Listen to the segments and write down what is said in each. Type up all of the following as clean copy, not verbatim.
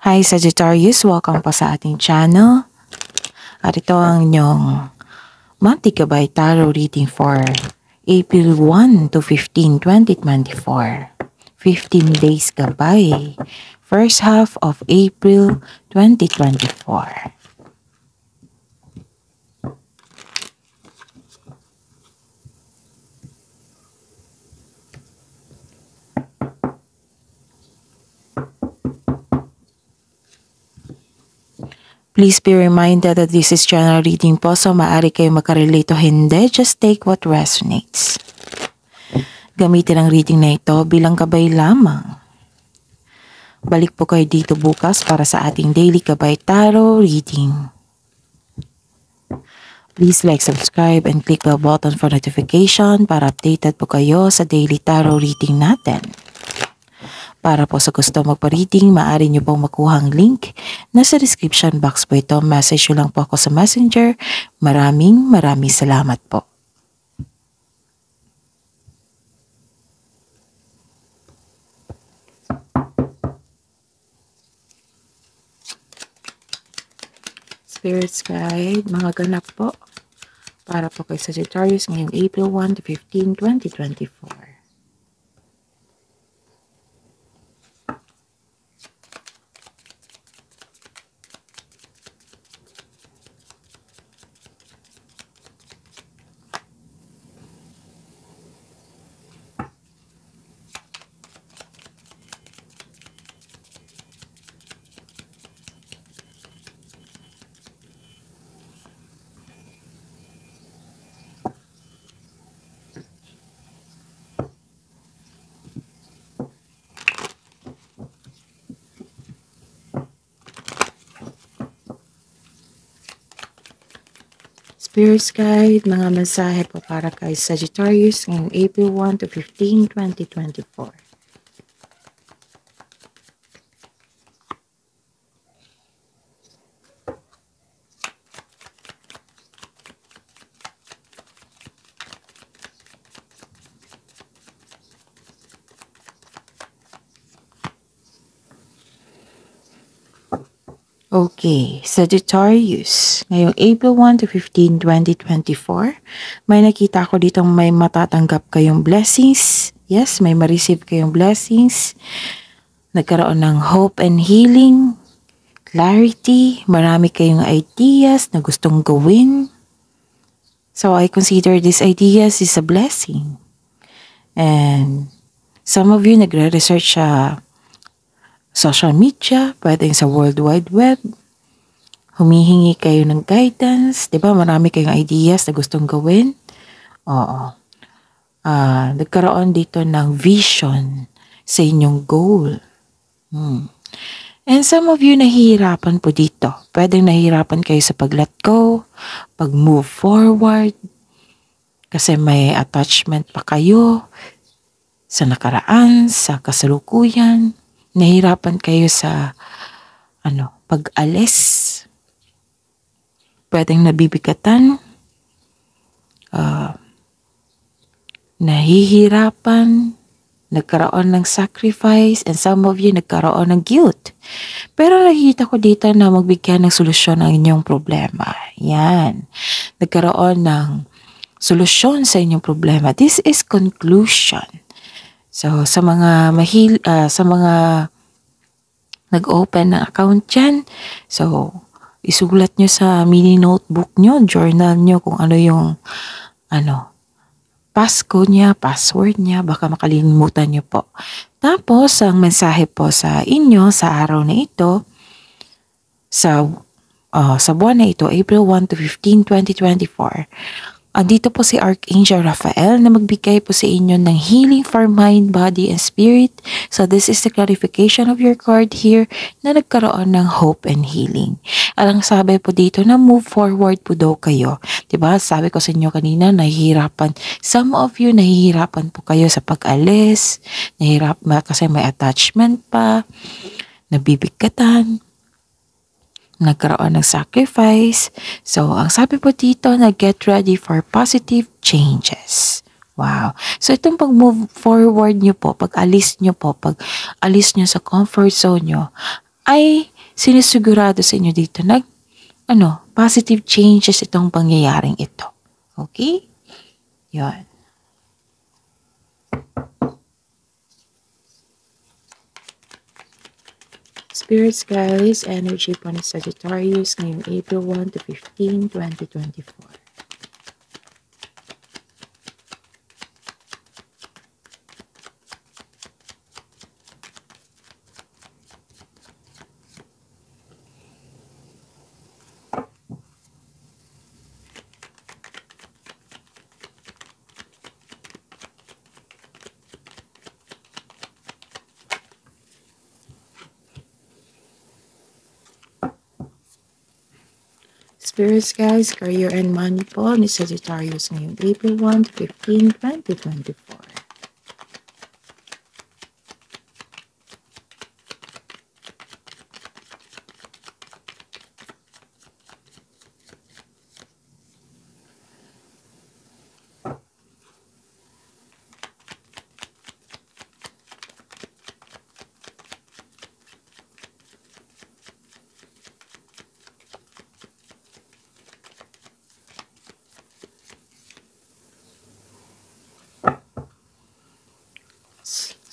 Hi Sagittarius, welcome po sa ating channel. At ito ang inyong monthly gabay tarot reading for April 1 to 15, 2024. 15 days gabay, first half of April 2024. Please be reminded that this is general reading po, so maaari kayo makarelate o hindi. Just take what resonates. Gamitin ang reading na ito bilang gabay lamang. Balik po kayo dito bukas para sa ating daily gabay tarot reading. Please like, subscribe, and click the button for notification para updated po kayo sa daily tarot reading natin. Para po sa gusto magpa-reading, maaari nyo pong makuha ang link. Nasa description box po ito. Message nyo lang po ako sa messenger. Maraming salamat po. Spirits Guide, mga ganap po. Para po kay Sagittarius ngayong April 1 to 15, 2024. Spirits Guide, mga mensahe po para kay Sagittarius ngayong April 1 to 15, 2024. Okay, Sagittarius, ngayong April 1 to 15, 2024, may nakita ko dito may matatanggap kayong blessings. Yes, may ma-receive kayong blessings. Nagkaroon ng hope and healing, clarity, marami kayong ideas na gustong gawin. So I consider these ideas is a blessing. And some of you nagre-research sa social media, pwedeng sa World Wide Web. Humihingi kayo ng guidance. Diba? Marami kayong ideas na gustong gawin. Oo. Nagkaroon dito ng vision sa inyong goal. And some of you nahihirapan po dito. Pwedeng nahihirapan kayo sa pag-let go, pag-move forward, kasi may attachment pa kayo sa nakaraan, sa kasalukuyan. Nahirapan kayo sa pag-alis. Pwedeng nabibigatan. Nahihirapan. Nagkaroon ng sacrifice. And some of you nagkaroon ng guilt. Pero nakikita ko dito na magbigyan ng solusyon ang inyong problema. Yan. Nagkaroon ng solusyon sa inyong problema. This is conclusion. So, sa mga nag-open na account dyan, so, isulat nyo sa mini notebook nyo, journal nyo kung ano yung, passcode niya, password niya, baka makalimutan nyo po. Tapos, ang mensahe po sa inyo sa araw na ito, sa buwan na ito, April 1 to 15, 2024, andito po si Archangel Raphael na magbigay po sa inyo ng healing for mind, body, and spirit. So this is the clarification of your card here na nagkaroon ng hope and healing. Alang sabi po dito na move forward po daw kayo. Diba? Sabi ko sa inyo kanina, nahihirapan. Some of you nahihirapan po kayo sa pag-alis. Nahihirapan kasi may attachment pa. Nabibigkatan. Nagkaroon ng sacrifice. So, ang sabi po dito na get ready for positive changes. Wow. So, itong pag-move forward nyo po, pag-alis nyo sa comfort zone nyo, ay sinisigurado sa inyo dito positive changes itong pangyayaring ito. Okay? Yun. Spirits guys, energy po ni Sagittarius ngayong April 1 to 15, 2024. Spirits guys, career and money po ni Sagittarius ngayong April 1 to 15, 2024.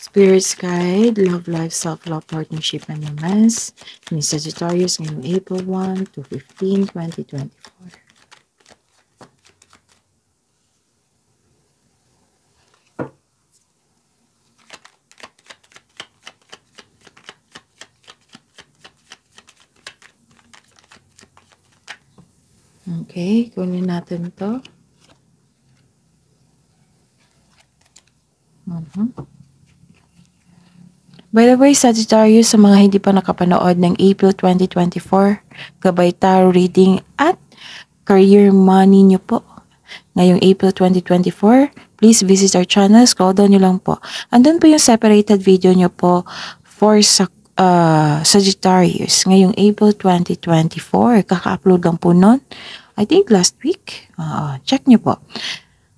Spirits guide, love life, self-love, partnership, and romance ni Sagittarius ngayong April 1 to 15, 2024. Okay, kunin natin to. By the way, Sagittarius, sa mga hindi pa nakapanood ng April 2024, gabay tarot reading at career money nyo po. Ngayong April 2024, please visit our channel. Scroll down nyo lang po. Andun po yung separated video nyo po for Sagittarius. Ngayong April 2024, kaka-upload lang po nun. I think last week. Check nyo po.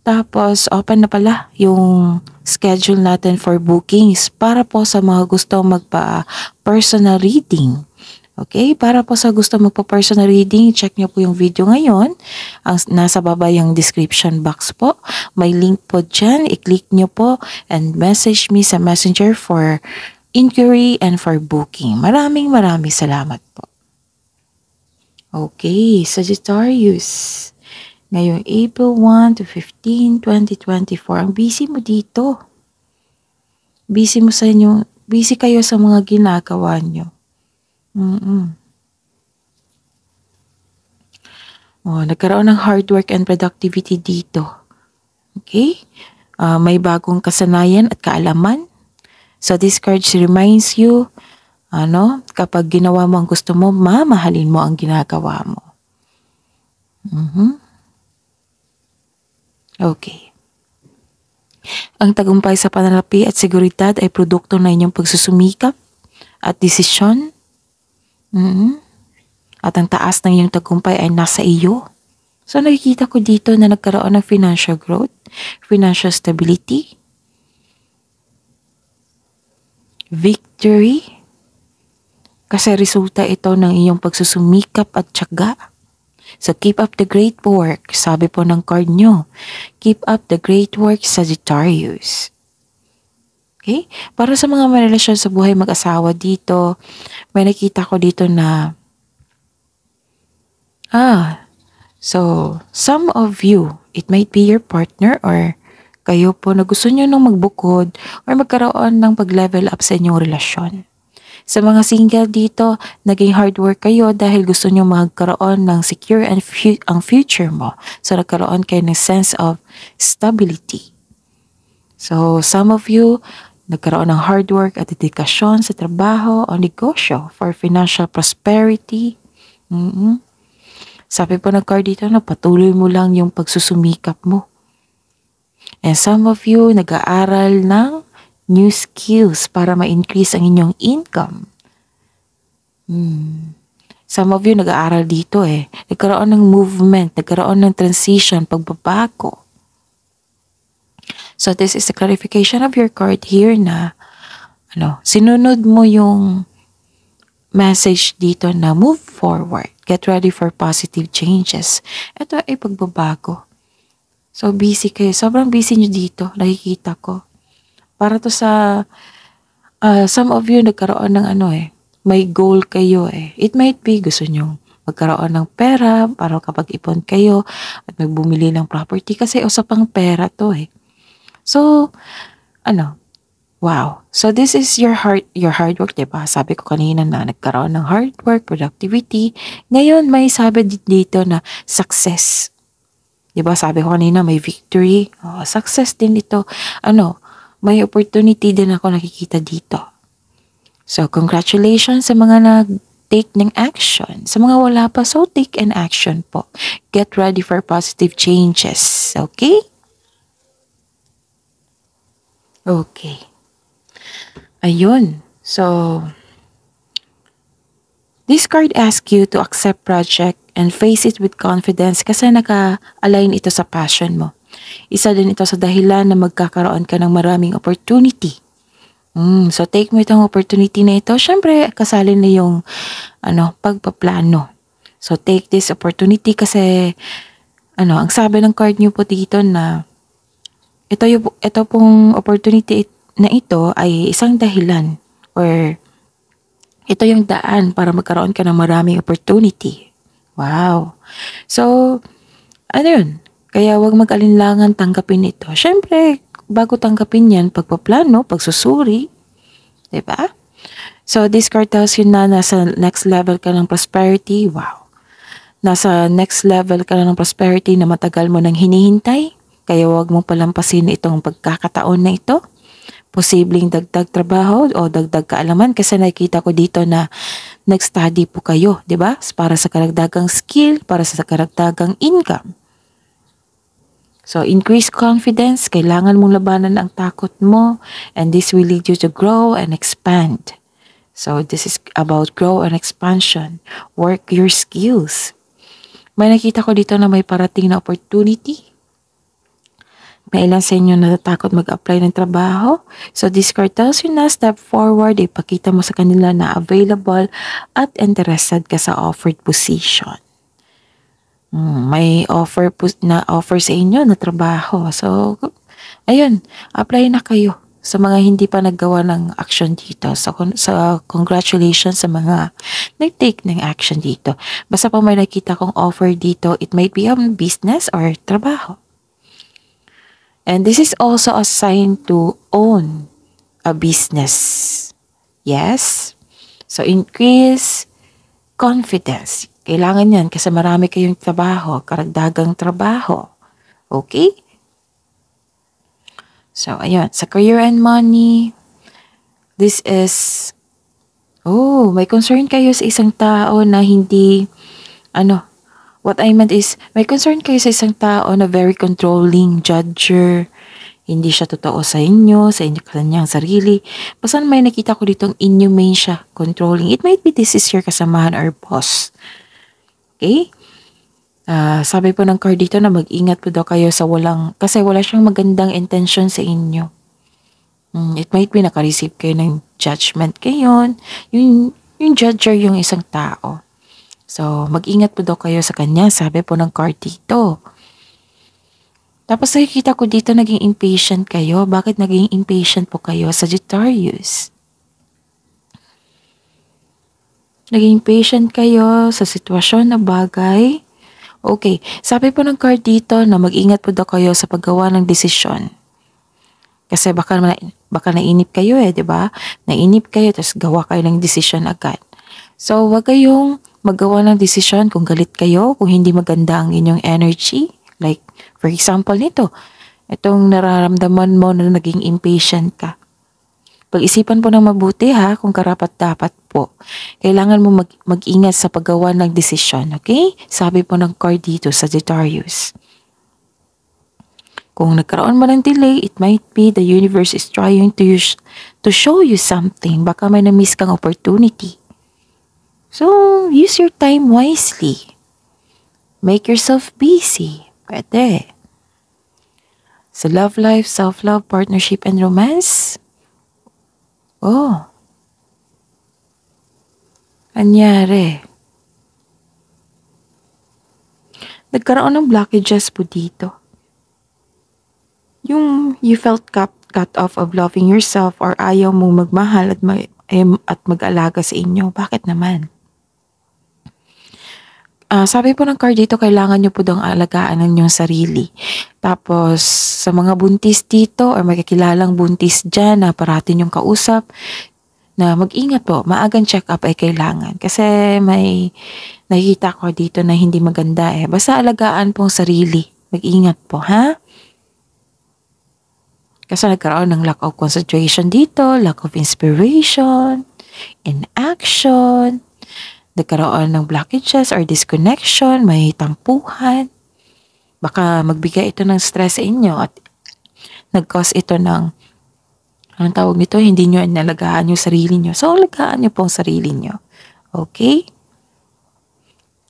Tapos, open na pala yung schedule natin for bookings para po sa mga gusto magpa-personal reading. Okay? Para po sa gusto magpa-personal reading, check nyo po yung video ngayon. Nasa baba yung description box po. May link po dyan. I-click nyo po and message me sa messenger for inquiry and for booking. Maraming salamat po. Okay, Sagittarius. Ngayong April 1 to 15, 2024. Ang busy mo dito. Busy kayo sa mga ginagawa nyo. Nagkaroon ng hard work and productivity dito. Okay? May bagong kasanayan at kaalaman. So this card reminds you, kapag ginawa mo ang gusto mo, mamahalin mo ang ginagawa mo. Okay. Ang tagumpay sa pananapi at seguridad ay produkto na inyong pagsusumikap at desisyon. At ang taas ng iyong tagumpay ay nasa iyo. So nakikita ko dito na nagkaroon ng financial growth, financial stability, victory, kasi resulta ito ng iyong pagsusumikap at tiyaga. So, keep up the great work. Sabi po ng card nyo. Keep up the great work, Sagittarius. Okay? Para sa mga may relasyon sa buhay mag-asawa dito, may nakita ko dito na so, some of you, it might be your partner or kayo po na gusto nyo nung magbukod or magkaroon ng pag-level up sa inyong relasyon. Sa mga single dito, naging hard work kayo dahil gusto nyo magkaroon ng secure and ang future mo. So, nagkaroon kayo ng sense of stability. So, some of you, nagkaroon ng hard work at dedikasyon sa trabaho o negosyo for financial prosperity. Sabi po ng card dito na patuloy mo lang yung pagsusumikap mo. And some of you, nag-aaral ng new skills para ma-increase ang inyong income. Some of you nag-aaral dito Nagkaroon ng movement, nagkaroon ng transition, pagbabago. So this is the clarification of your card here na sinunod mo yung message dito na move forward. Get ready for positive changes. Ito ay pagbabago. So, busy kayo. Sobrang busy nyo dito. Nakikita ko. Para to sa, some of you nagkaroon ng may goal kayo eh. It might be gusto nyo magkaroon ng pera para kapag ipon kayo at magbumili ng property kasi usapang pera to eh. So, wow. So this is your hard work, diba? Sabi ko kanina na nagkaroon ng hard work, productivity. Ngayon, may sabi dito na success. Diba? Sabi ko kanina may victory. Oh, success din ito. May opportunity din ako nakikita dito. So, congratulations sa mga nag-take ng action. Sa mga wala pa, so take an action po. Get ready for positive changes. Okay? Okay. Ayun. So, this card asks you to accept project and face it with confidence kasi naka-align ito sa passion mo. Isa din ito sa dahilan na magkakaroon ka ng maraming opportunity. So, take mo itong opportunity na ito. Siyempre, kasali na yung pagpaplano. So, take this opportunity kasi ang sabi ng card niyo po dito na ito pong opportunity na ito ay isang dahilan or ito yung daan para magkaroon ka ng maraming opportunity. Wow. So, yun. Kaya wag mag-alinlangan tanggapin ito. Siyempre, bago tanggapin yan, pagpaplano, pagsusuri. Diba? So, this card tells you na nasa next level ka ng prosperity. Wow. Nasa next level ka na ng prosperity na matagal mo nang hinihintay. Kaya wag mong palampasin itong pagkakataon na ito. Posibleng dagdag trabaho o dagdag kaalaman kasi nakikita ko dito na nag-study po kayo, di ba? Para sa karagdagang skill, para sa karagdagang income. So, increase confidence, kailangan mong labanan ang takot mo and this will lead you to grow and expand. So, this is about grow and expansion. Work your skills. May nakita ko dito na may parating na opportunity. May ilan sa inyo natatakot mag-apply ng trabaho. So, this card tells you na step forward, ipakita mo sa kanila na available at interested ka sa offered position. May offer sa inyo na trabaho. So, ayun, apply na kayo sa mga hindi pa naggawa ng action dito. So, congratulations sa mga nag-take ng action dito. Basta pa may nakita kong offer dito, it might be a business or trabaho. And this is also a sign to own a business. Yes? So, increase confidence. Kailangan yan kasi marami kayong trabaho, karagdagang trabaho. Okay? So, ayun. Sa career and money, this is, may concern kayo sa isang tao na hindi, what I meant is, may concern kayo sa isang tao na very controlling, judger, hindi siya totoo sa inyo, sa kanyang sarili. Basta may nakita ko ditong inhumane siya, controlling. It might be this is your kasamahan or boss. Okay? Sabi po ng card dito na mag-ingat po daw kayo kasi wala siyang magandang intention sa inyo. It might be naka-receive kayo ng judgment kayo. Yung judger yung isang tao. So, mag-ingat po daw kayo sa kanya. Sabi po ng card dito. Tapos nakikita ko dito naging impatient kayo. Bakit naging impatient po kayo? Sagittarius. Naging patient kayo sa sitwasyon na bagay. Okay, sabi po ng card dito na mag-ingat po daw kayo sa paggawa ng desisyon. Kasi baka nainip kayo di ba? Nainip kayo, tapos gawa kayo ng desisyon agad. So, wag kayong maggawa ng desisyon kung galit kayo, kung hindi maganda ang inyong energy. Like, for example nito, itong nararamdaman mo na naging impatient ka. Pag-isipan po ng mabuti kung karapat-dapat po. Kailangan mo mag-ingat sa paggawa ng desisyon, okay? Sabi po ng card dito, Sagittarius. Kung nagkaroon mo ng delay, it might be the universe is trying to show you something. Baka may na-miss kang opportunity. So, use your time wisely. Make yourself busy. Pwede. Sa love life, self-love, partnership, and romance, Anyari? Nagkaroon ng blockages po dito. Yung you felt cut off of loving yourself or ayaw mo magmahal at mag-alaga sa inyo. Bakit naman? Sabi po ng card dito, kailangan nyo po daw alagaan ng inyong sarili. Tapos, sa mga buntis dito or magkakilalang buntis dyan na parati nyong kausap, na mag-ingat po, maagang check-up ay kailangan. Kasi may nakikita ko dito na hindi maganda eh. Basta alagaan pong sarili. Mag-ingat po, ha? Kasi nagkaroon ng lack of concentration dito, lack of inspiration, inaction, nagkaroon ng blockages or disconnection, may tampuhan. Baka magbigay ito ng stress sa inyo at nag-cause ito ng, anong tawag nito, hindi nyo inalagaan yung sarili nyo. So, alagaan nyo po ang sarili nyo. Okay?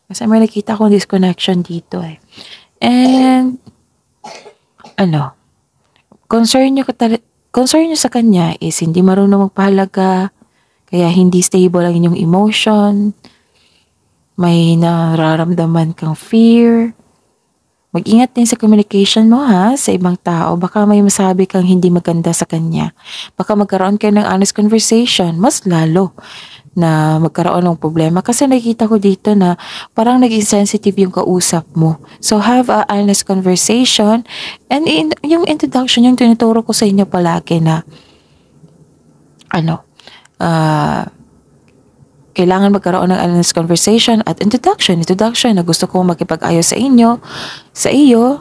Kasi may nakita akong disconnection dito eh. And, concern nyo sa kanya is hindi marunong magpahalaga, kaya hindi stable ang inyong emotion, may nararamdaman kang fear. Mag-ingat din sa communication mo ha, sa ibang tao. Baka may masabi kang hindi maganda sa kanya. Baka magkaroon kayo ng honest conversation, mas lalo na magkaroon ng problema. Kasi nakikita ko dito na parang naging sensitive yung kausap mo. So have a honest conversation. And yung introduction, yung tinuturo ko sa inyo palagi na kailangan magkaroon ng honest conversation at introduction na gusto kong makipag-ayos sa iyo,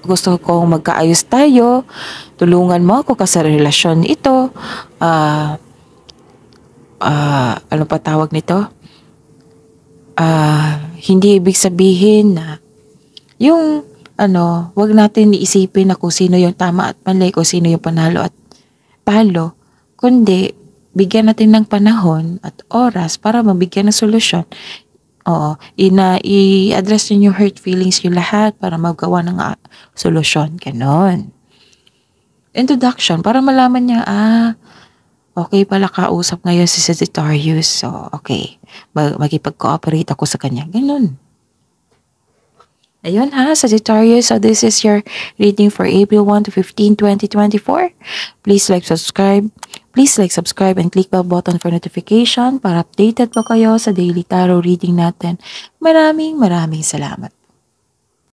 gusto kong magkaayos tayo, tulungan mo ako kasi relasyon ito, ano pa tawag nito? Hindi ibig sabihin na yung wag natin iisipin na kung sino yung tama at mali, kung sino yung panalo at talo, kundi bigyan natin ng panahon at oras para mabigyan ng solusyon. Oo, i-address niyo yung hurt feelings niyo lahat para magawa ng solusyon. Ganon. Introduction, para malaman niya, okay pala kausap ngayon si Sagittarius. So, okay, makipag-cooperate ako sa kanya. Ganon. Ayun ha, Sagittarius. So this is your reading for April 1 to 15, 2024. Please like, subscribe and click bell button for notification para updated po kayo sa daily tarot reading natin. Maraming salamat.